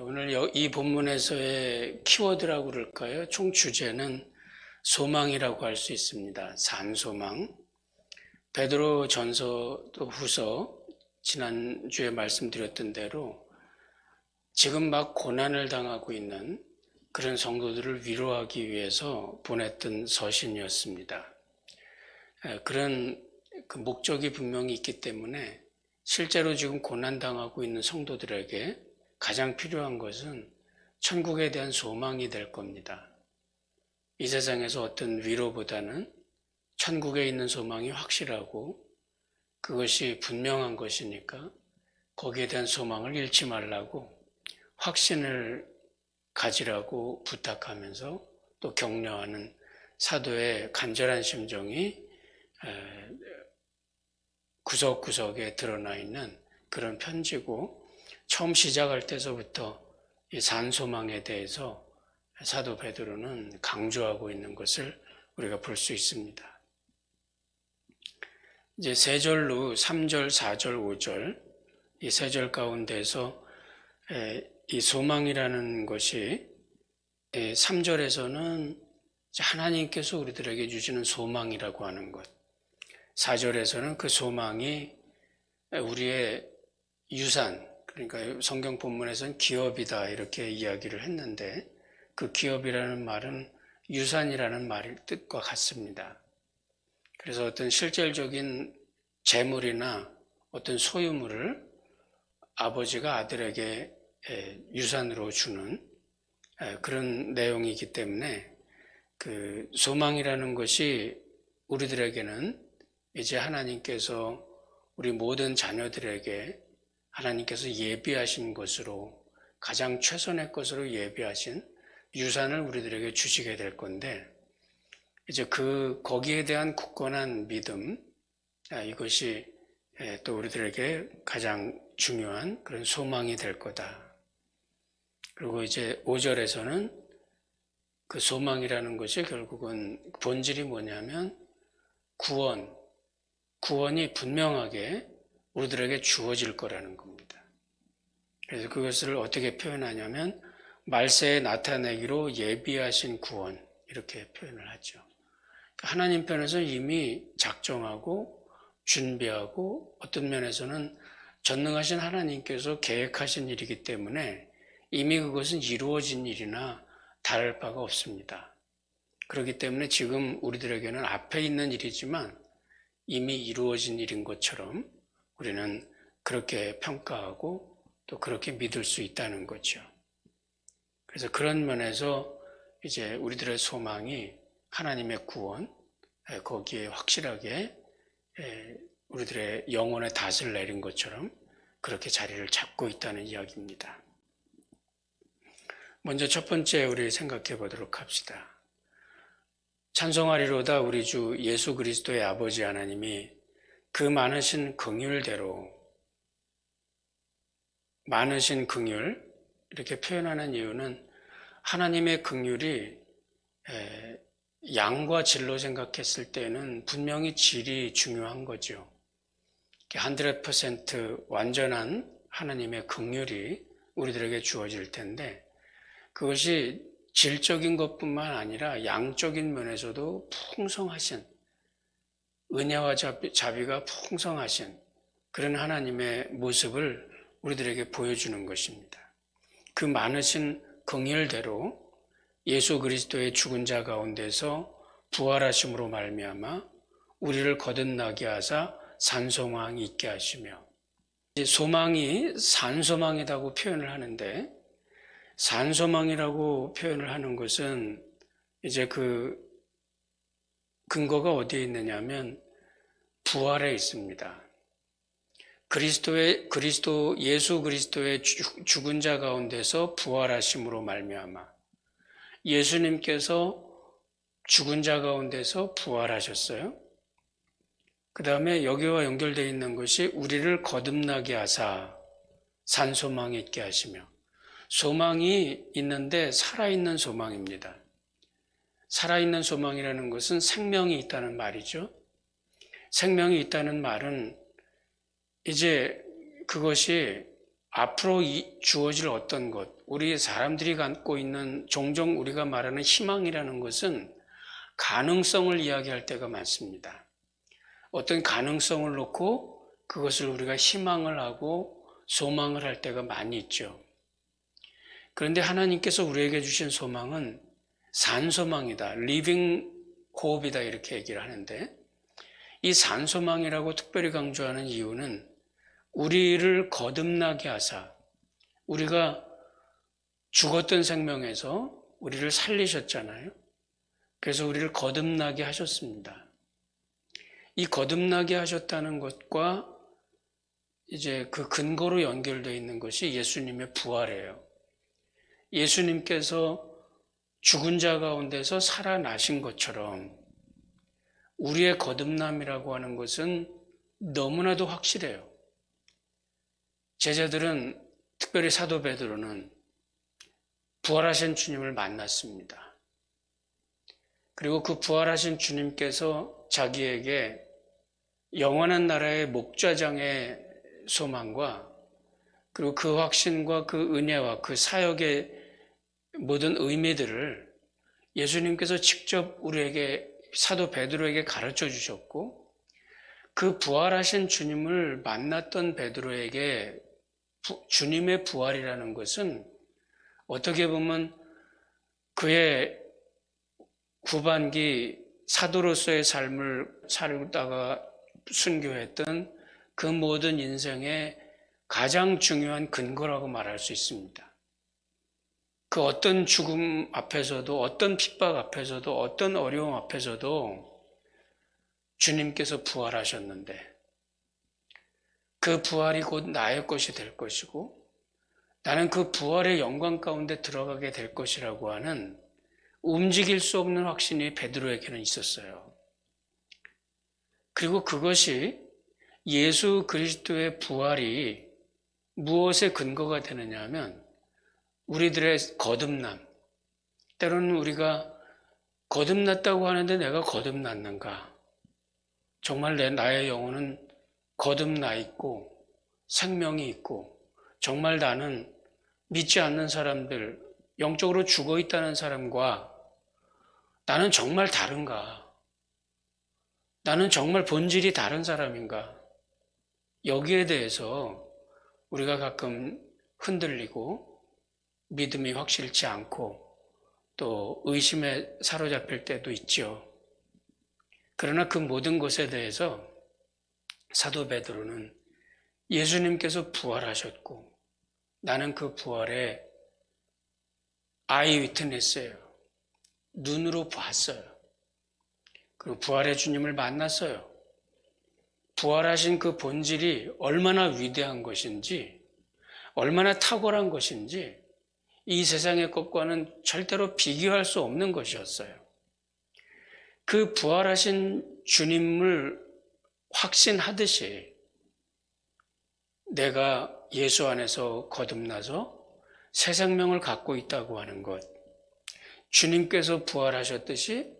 오늘 이 본문에서의 키워드라고 그럴까요? 총 주제는 소망이라고 할 수 있습니다. 산소망. 베드로 전서 또 후서 지난주에 말씀드렸던 대로 지금 막 고난을 당하고 있는 그런 성도들을 위로하기 위해서 보냈던 서신이었습니다. 그런 그 목적이 분명히 있기 때문에 실제로 지금 고난당하고 있는 성도들에게 가장 필요한 것은 천국에 대한 소망이 될 겁니다. 이 세상에서 어떤 위로보다는 천국에 있는 소망이 확실하고 그것이 분명한 것이니까 거기에 대한 소망을 잃지 말라고 확신을 가지라고 부탁하면서 또 격려하는 사도의 간절한 심정이 구석구석에 드러나 있는 그런 편지고, 처음 시작할 때서부터 이 산소망에 대해서 사도 베드로는 강조하고 있는 것을 우리가 볼 수 있습니다. 이제 세 절로 3절, 4절, 5절 이 세 절 가운데서 이 소망이라는 것이 3절에서는 하나님께서 우리들에게 주시는 소망이라고 하는 것, 4절에서는 그 소망이 우리의 유산, 그러니까 성경 본문에서는 기업이다 이렇게 이야기를 했는데 그 기업이라는 말은 유산이라는 말의 뜻과 같습니다. 그래서 어떤 실질적인 재물이나 어떤 소유물을 아버지가 아들에게 유산으로 주는 그런 내용이기 때문에 그 소망이라는 것이 우리들에게는 이제 하나님께서 우리 모든 자녀들에게 하나님께서 예비하신 것으로, 가장 최선의 것으로 예비하신 유산을 우리들에게 주시게 될 건데, 이제 거기에 대한 굳건한 믿음, 이것이 또 우리들에게 가장 중요한 그런 소망이 될 거다. 그리고 이제 5절에서는 그 소망이라는 것이 결국은 본질이 뭐냐면 구원이 분명하게 우리들에게 주어질 거라는 겁니다. 그래서 그것을 어떻게 표현하냐면 말세에 나타내기로 예비하신 구원, 이렇게 표현을 하죠. 하나님 편에서 이미 작정하고 준비하고 어떤 면에서는 전능하신 하나님께서 계획하신 일이기 때문에 이미 그것은 이루어진 일이나 다를 바가 없습니다. 그렇기 때문에 지금 우리들에게는 앞에 있는 일이지만 이미 이루어진 일인 것처럼 우리는 그렇게 평가하고 또 그렇게 믿을 수 있다는 거죠. 그래서 그런 면에서 이제 우리들의 소망이 하나님의 구원, 거기에 확실하게 우리들의 영혼의 닷을 내린 것처럼 그렇게 자리를 잡고 있다는 이야기입니다. 먼저 첫 번째 우리 생각해 보도록 합시다. 찬송하리로다 우리 주 예수 그리스도의 아버지 하나님이 그 많으신 긍휼대로, 많으신 긍휼 이렇게 표현하는 이유는 하나님의 긍휼이 양과 질로 생각했을 때는 분명히 질이 중요한 거죠. 100% 완전한 하나님의 긍휼이 우리들에게 주어질 텐데 그것이 질적인 것뿐만 아니라 양적인 면에서도 풍성하신, 은혜와 자비가 풍성하신 그런 하나님의 모습을 우리들에게 보여주는 것입니다. 그 많으신 긍휼대로 예수 그리스도의 죽은 자 가운데서 부활하심으로 말미암아 우리를 거듭나게 하사 산소망이 있게 하시며, 소망이 산소망이라고 표현을 하는데 산소망이라고 표현을 하는 것은 이제 그 근거가 어디에 있느냐면 부활에 있습니다. 예수 그리스도의 죽은 자 가운데서 부활하심으로 말미암아, 예수님께서 죽은 자 가운데서 부활하셨어요. 그 다음에 여기와 연결되어 있는 것이 우리를 거듭나게 하사 산소망이 있게 하시며, 소망이 있는데 살아있는 소망입니다. 살아있는 소망이라는 것은 생명이 있다는 말이죠. 생명이 있다는 말은 이제 그것이 앞으로 주어질 어떤 것, 우리 사람들이 갖고 있는 종종 우리가 말하는 희망이라는 것은 가능성을 이야기할 때가 많습니다. 어떤 가능성을 놓고 그것을 우리가 희망을 하고 소망을 할 때가 많이 있죠. 그런데 하나님께서 우리에게 주신 소망은 산소망이다, living hope이다 이렇게 얘기를 하는데, 이 산소망이라고 특별히 강조하는 이유는 우리를 거듭나게 하사, 우리가 죽었던 생명에서 우리를 살리셨잖아요. 그래서 우리를 거듭나게 하셨습니다. 이 거듭나게 하셨다는 것과 이제 그 근거로 연결되어 있는 것이 예수님의 부활이에요. 예수님께서 죽은 자 가운데서 살아나신 것처럼 우리의 거듭남이라고 하는 것은 너무나도 확실해요. 제자들은, 특별히 사도 베드로는 부활하신 주님을 만났습니다. 그리고 그 부활하신 주님께서 자기에게 영원한 나라의 목자장의 소망과 그리고 그 확신과 그 은혜와 그 사역의 모든 의미들을 예수님께서 직접 우리에게, 사도 베드로에게 가르쳐 주셨고, 그 부활하신 주님을 만났던 베드로에게 주님의 부활이라는 것은 어떻게 보면 그의 후반기 사도로서의 삶을 살다가 순교했던 그 모든 인생의 가장 중요한 근거라고 말할 수 있습니다. 그 어떤 죽음 앞에서도, 어떤 핍박 앞에서도, 어떤 어려움 앞에서도 주님께서 부활하셨는데, 그 부활이 곧 나의 것이 될 것이고 나는 그 부활의 영광 가운데 들어가게 될 것이라고 하는 움직일 수 없는 확신이 베드로에게는 있었어요. 그리고 그것이 예수 그리스도의 부활이 무엇의 근거가 되느냐 하면 우리들의 거듭남, 때로는 우리가 거듭났다고 하는데 내가 거듭났는가? 정말 나의 영혼은 거듭나 있고 생명이 있고 정말 나는 믿지 않는 사람들, 영적으로 죽어 있다는 사람과 나는 정말 다른가? 나는 정말 본질이 다른 사람인가? 여기에 대해서 우리가 가끔 흔들리고 믿음이 확실치 않고 또 의심에 사로잡힐 때도 있죠. 그러나 그 모든 것에 대해서 사도 베드로는 예수님께서 부활하셨고 나는 그 부활에 아이 위트니스예요. 눈으로 봤어요. 그리고 부활의 주님을 만났어요. 부활하신 그 본질이 얼마나 위대한 것인지, 얼마나 탁월한 것인지 이 세상의 것과는 절대로 비교할 수 없는 것이었어요. 그 부활하신 주님을 확신하듯이 내가 예수 안에서 거듭나서 새 생명을 갖고 있다고 하는 것, 주님께서 부활하셨듯이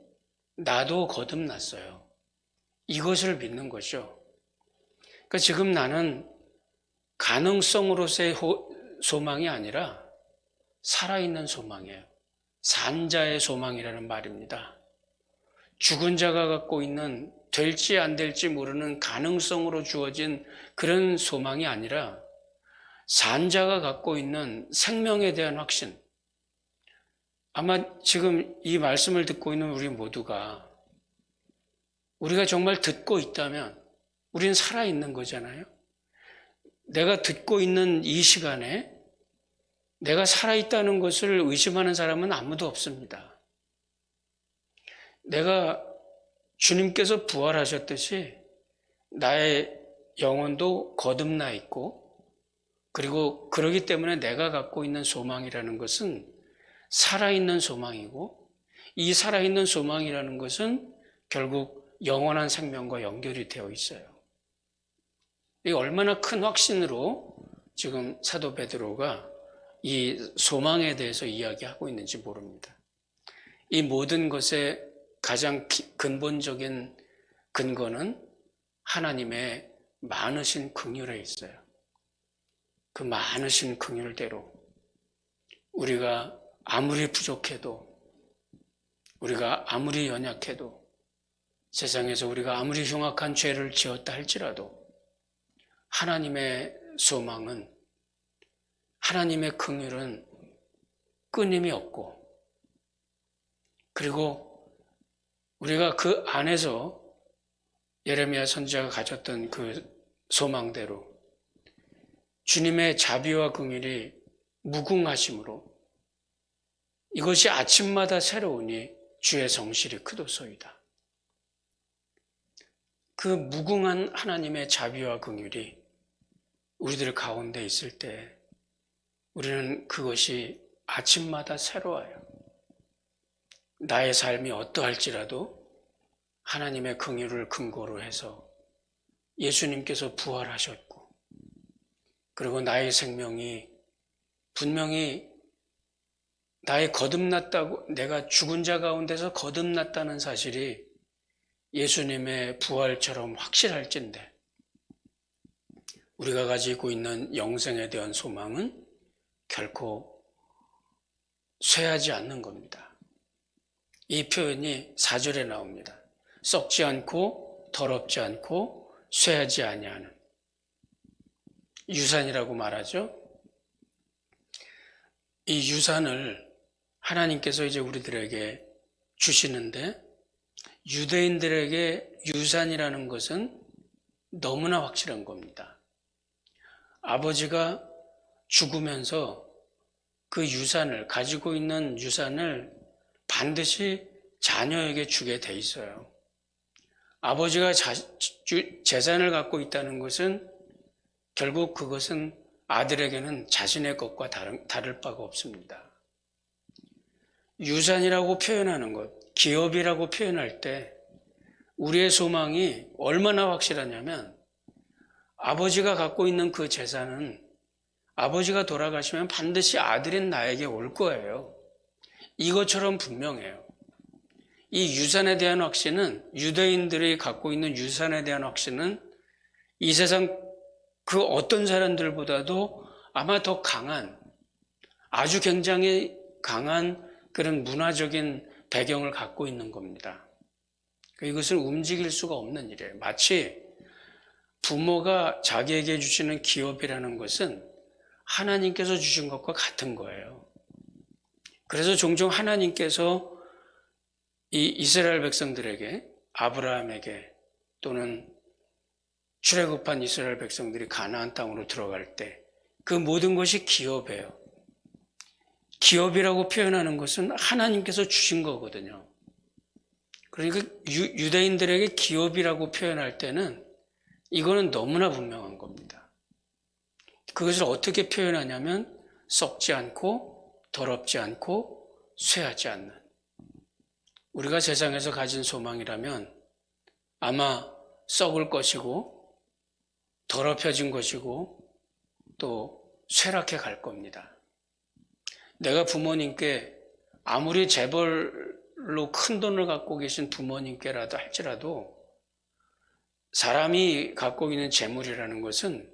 나도 거듭났어요. 이것을 믿는 거죠. 그러니까 지금 나는 가능성으로서의 소망이 아니라 살아있는 소망이에요. 산자의 소망이라는 말입니다. 죽은 자가 갖고 있는 될지 안 될지 모르는 가능성으로 주어진 그런 소망이 아니라 산자가 갖고 있는 생명에 대한 확신. 아마 지금 이 말씀을 듣고 있는 우리 모두가 우리가 정말 듣고 있다면 우리는 살아있는 거잖아요. 내가 듣고 있는 이 시간에 내가 살아있다는 것을 의심하는 사람은 아무도 없습니다. 내가 주님께서 부활하셨듯이 나의 영혼도 거듭나 있고, 그리고 그러기 때문에 내가 갖고 있는 소망이라는 것은 살아있는 소망이고, 이 살아있는 소망이라는 것은 결국 영원한 생명과 연결이 되어 있어요. 이 얼마나 큰 확신으로 지금 사도 베드로가 이 소망에 대해서 이야기하고 있는지 모릅니다. 이 모든 것의 가장 근본적인 근거는 하나님의 많으신 긍휼에 있어요. 그 많으신 긍휼대로 우리가 아무리 부족해도, 우리가 아무리 연약해도, 세상에서 우리가 아무리 흉악한 죄를 지었다 할지라도 하나님의 소망은, 하나님의 긍휼은 끊임이 없고, 그리고 우리가 그 안에서 예레미야 선지자가 가졌던 그 소망대로 주님의 자비와 긍휼이 무궁하심으로 이것이 아침마다 새로우니 주의 성실이 크도소이다. 그 무궁한 하나님의 자비와 긍휼이 우리들 가운데 있을 때 우리는 그것이 아침마다 새로워요. 나의 삶이 어떠할지라도 하나님의 긍휼을 근거로 해서 예수님께서 부활하셨고, 그리고 나의 생명이 분명히 나의 거듭났다고, 내가 죽은 자 가운데서 거듭났다는 사실이 예수님의 부활처럼 확실할진데, 우리가 가지고 있는 영생에 대한 소망은 결코 쇠하지 않는 겁니다. 이 표현이 4절에 나옵니다. 썩지 않고 더럽지 않고 쇠하지 아니하는 유산이라고 말하죠. 이 유산을 하나님께서 이제 우리들에게 주시는데, 유대인들에게 유산이라는 것은 너무나 확실한 겁니다. 아버지가 죽으면서 그 유산을, 가지고 있는 유산을 반드시 자녀에게 주게 돼 있어요. 아버지가 재산을 갖고 있다는 것은 결국 그것은 아들에게는 자신의 것과 다를 바가 없습니다. 유산이라고 표현하는 것, 기업이라고 표현할 때 우리의 소망이 얼마나 확실하냐면, 아버지가 갖고 있는 그 재산은 아버지가 돌아가시면 반드시 아들인 나에게 올 거예요. 이것처럼 분명해요. 이 유산에 대한 확신은, 유대인들이 갖고 있는 유산에 대한 확신은 이 세상 그 어떤 사람들보다도 아마 더 강한, 아주 굉장히 강한 그런 문화적인 배경을 갖고 있는 겁니다. 이것은 움직일 수가 없는 일이에요. 마치 부모가 자기에게 주시는 기업이라는 것은 하나님께서 주신 것과 같은 거예요. 그래서 종종 하나님께서 이 이스라엘 백성들에게, 아브라함에게, 또는 출애굽한 이스라엘 백성들이 가나안 땅으로 들어갈 때 그 모든 것이 기업이에요. 기업이라고 표현하는 것은 하나님께서 주신 거거든요. 그러니까 유대인들에게 기업이라고 표현할 때는 이거는 너무나 분명한 겁니다. 그것을 어떻게 표현하냐면 썩지 않고 더럽지 않고 쇠하지 않는, 우리가 세상에서 가진 소망이라면 아마 썩을 것이고 더럽혀진 것이고 또 쇠락해 갈 겁니다. 내가 부모님께 아무리 재벌로 큰 돈을 갖고 계신 부모님께라도 할지라도 사람이 갖고 있는 재물이라는 것은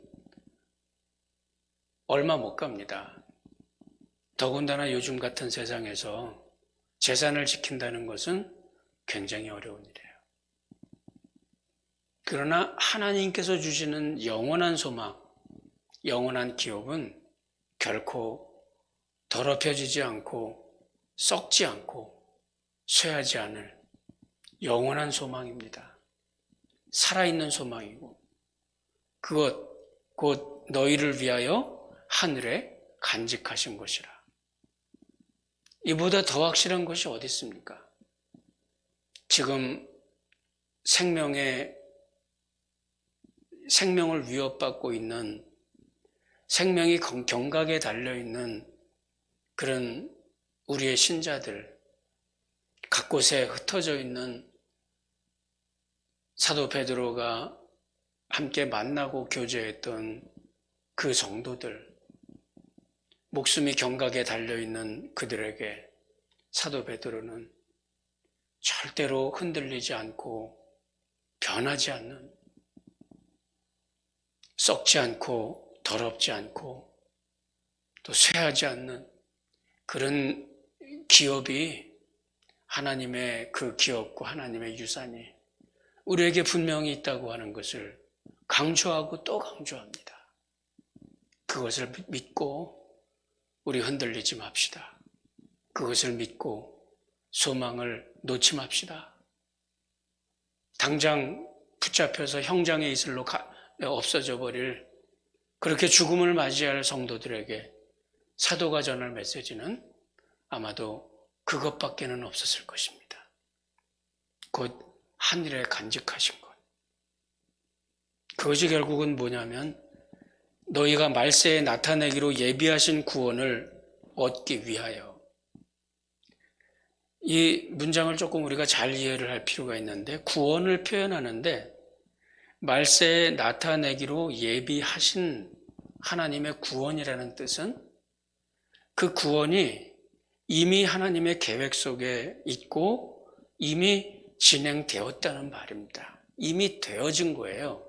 얼마 못 갑니다. 더군다나 요즘 같은 세상에서 재산을 지킨다는 것은 굉장히 어려운 일이에요. 그러나 하나님께서 주시는 영원한 소망, 영원한 기업은 결코 더럽혀지지 않고 썩지 않고 쇠하지 않을 영원한 소망입니다. 살아있는 소망이고, 그것 곧 너희를 위하여 하늘에 간직하신 것이라. 이보다 더 확실한 것이 어디 있습니까? 지금 생명을 위협받고 있는, 생명이 경각에 달려있는 그런 우리의 신자들, 각곳에 흩어져 있는 사도 베드로가 함께 만나고 교제했던 그 성도들, 목숨이 경각에 달려있는 그들에게 사도 베드로는 절대로 흔들리지 않고 변하지 않는, 썩지 않고 더럽지 않고 또 쇠하지 않는 그런 기업이 하나님의 그 기업과 하나님의 유산이 우리에게 분명히 있다고 하는 것을 강조하고 또 강조합니다. 그것을 믿고 우리 흔들리지 맙시다. 그것을 믿고 소망을 놓지 맙시다. 당장 붙잡혀서 형장의 이슬로 없어져 버릴 그렇게 죽음을 맞이할 성도들에게 사도가 전할 메시지는 아마도 그것밖에는 없었을 것입니다. 곧 하늘에 간직하신 것. 그것이 결국은 뭐냐면 너희가 말세에 나타내기로 예비하신 구원을 얻기 위하여. 이 문장을 조금 우리가 잘 이해를 할 필요가 있는데 구원을 표현하는데 말세에 나타내기로 예비하신 하나님의 구원이라는 뜻은 그 구원이 이미 하나님의 계획 속에 있고 이미 진행되었다는 말입니다. 이미 되어진 거예요.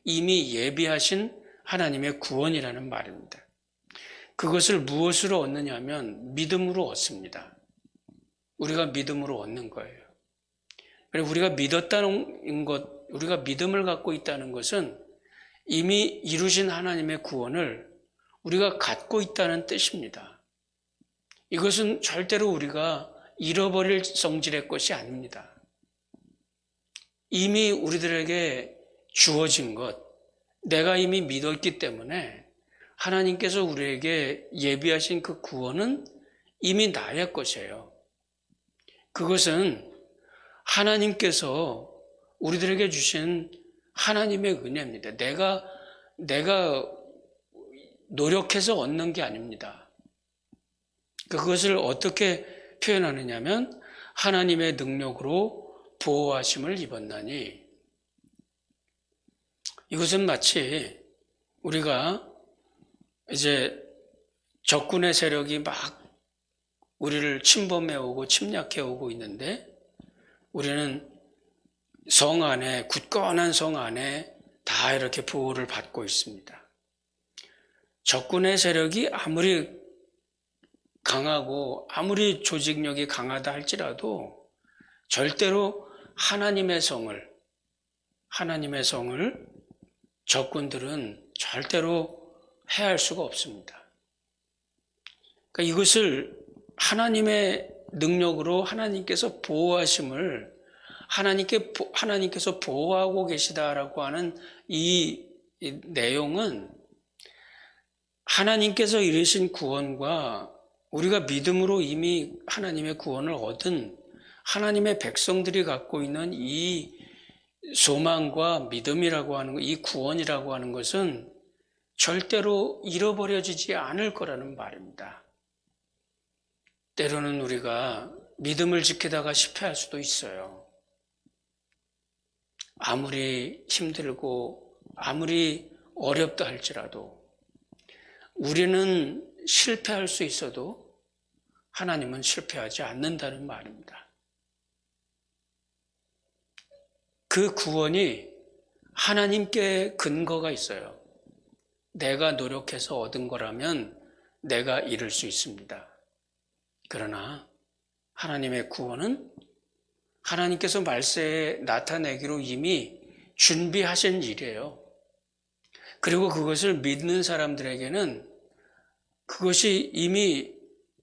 이미 예비하신 하나님의 구원이라는 말입니다. 그것을 무엇으로 얻느냐면 믿음으로 얻습니다. 우리가 믿음으로 얻는 거예요. 그리고 우리가 믿었다는 것, 우리가 믿음을 갖고 있다는 것은 이미 이루신 하나님의 구원을 우리가 갖고 있다는 뜻입니다. 이것은 절대로 우리가 잃어버릴 성질의 것이 아닙니다. 이미 우리들에게 주어진 것, 내가 이미 믿었기 때문에 하나님께서 우리에게 예비하신 그 구원은 이미 나의 것이에요. 그것은 하나님께서 우리들에게 주신 하나님의 은혜입니다. 내가 노력해서 얻는 게 아닙니다. 그것을 어떻게 표현하느냐면 하나님의 능력으로 보호하심을 입었나니, 이것은 마치 우리가 이제 적군의 세력이 막 우리를 침범해 오고 침략해 오고 있는데 우리는 성 안에, 굳건한 성 안에 다 이렇게 보호를 받고 있습니다. 적군의 세력이 아무리 강하고 아무리 조직력이 강하다 할지라도 절대로 하나님의 성을 적군들은 절대로 해할 수가 없습니다. 그러니까 이것을 하나님의 능력으로 하나님께서 보호하심을 하나님께서 보호하고 계시다라고 하는 이 내용은 하나님께서 이루신 구원과 우리가 믿음으로 이미 하나님의 구원을 얻은 하나님의 백성들이 갖고 있는 이 소망과 믿음이라고 하는 것, 이 구원이라고 하는 것은 절대로 잃어버려지지 않을 거라는 말입니다. 때로는 우리가 믿음을 지키다가 실패할 수도 있어요. 아무리 힘들고 아무리 어렵다 할지라도 우리는 실패할 수 있어도 하나님은 실패하지 않는다는 말입니다. 그 구원이 하나님께 근거가 있어요. 내가 노력해서 얻은 거라면 내가 이룰 수 있습니다. 그러나 하나님의 구원은 하나님께서 말세에 나타내기로 이미 준비하신 일이에요. 그리고 그것을 믿는 사람들에게는 그것이 이미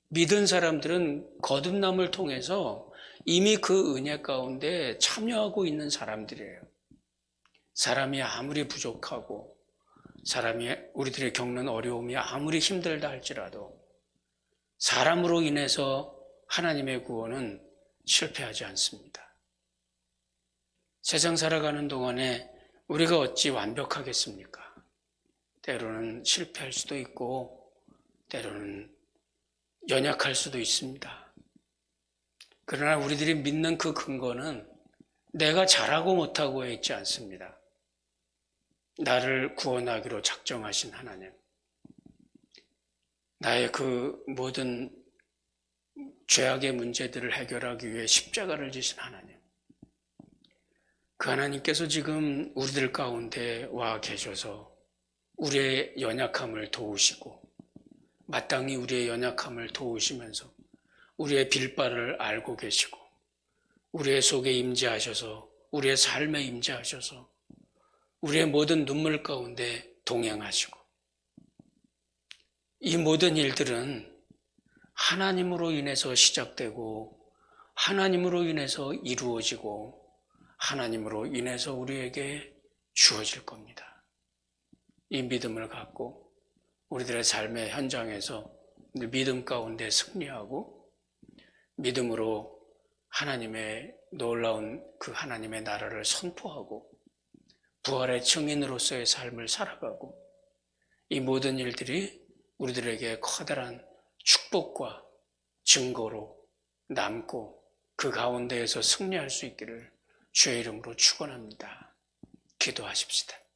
믿은 사람들은 거듭남을 통해서 이미 그 은혜 가운데 참여하고 있는 사람들이에요. 사람이 아무리 부족하고 우리들이 겪는 어려움이 아무리 힘들다 할지라도 사람으로 인해서 하나님의 구원은 실패하지 않습니다. 세상 살아가는 동안에 우리가 어찌 완벽하겠습니까? 때로는 실패할 수도 있고 때로는 연약할 수도 있습니다. 그러나 우리들이 믿는 그 근거는 내가 잘하고 못하고에 있지 않습니다. 나를 구원하기로 작정하신 하나님, 나의 그 모든 죄악의 문제들을 해결하기 위해 십자가를 지신 하나님, 그 하나님께서 지금 우리들 가운데 와 계셔서 우리의 연약함을 도우시고 마땅히 우리의 연약함을 도우시면서 우리의 빌바를 알고 계시고 우리의 속에 임재하셔서 우리의 삶에 임재하셔서 우리의 모든 눈물 가운데 동행하시고 이 모든 일들은 하나님으로 인해서 시작되고 하나님으로 인해서 이루어지고 하나님으로 인해서 우리에게 주어질 겁니다. 이 믿음을 갖고 우리들의 삶의 현장에서 믿음 가운데 승리하고 믿음으로 하나님의 놀라운 그 하나님의 나라를 선포하고 부활의 증인으로서의 삶을 살아가고 이 모든 일들이 우리들에게 커다란 축복과 증거로 남고 그 가운데에서 승리할 수 있기를 주의 이름으로 축원합니다. 기도하십시다.